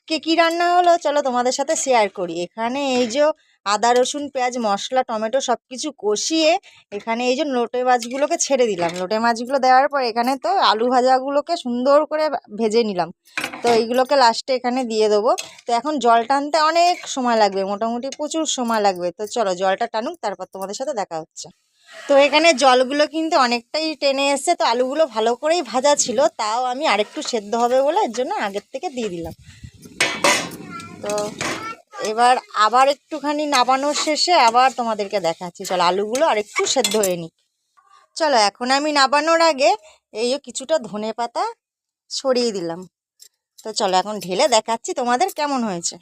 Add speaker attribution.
Speaker 1: আজকে কি রান্না হলো চলো তোমাদের সাথে শেয়ার করি। এখানে এই যে আদা রসুন পেঁয়াজ মশলা টমেটো সব কিছু কষিয়ে এখানে এই যে লোটে মাছগুলোকে ছেড়ে দিলাম। লোটে মাছগুলো দেওয়ার পর এখানে তো আলু ভাজাগুলোকে সুন্দর করে ভেজে নিলাম। তো এইগুলোকে লাস্টে এখানে দিয়ে দেবো। তো এখন জল টানতে অনেক সময় লাগবে, মোটামুটি প্রচুর সময় লাগবে। তো চলো জলটা টানুক, তারপর তোমাদের সাথে দেখা হচ্ছে। তো এখানে জলগুলো কিন্তু অনেকটাই টেনে এসছে। তো আলুগুলো ভালো করেই ভাজা ছিল, তাও আমি আরেকটু সেদ্ধ হবে বলে এর জন্য আগের থেকে দিয়ে দিলাম। তো এবার আবার একটুখানি নাবানোর শেষে আবার তোমাদেরকে দেখাচ্ছি। চলো আলুগুলো আর একটু সেদ্ধ হয়ে নিক। চলো এখন আমি নাবানোর আগে এই যে কিছুটা ধনে পাতা ছড়িয়ে দিলাম। তো চলো এখন ঢেলে দেখাচ্ছি তোমাদের কেমন হয়েছে।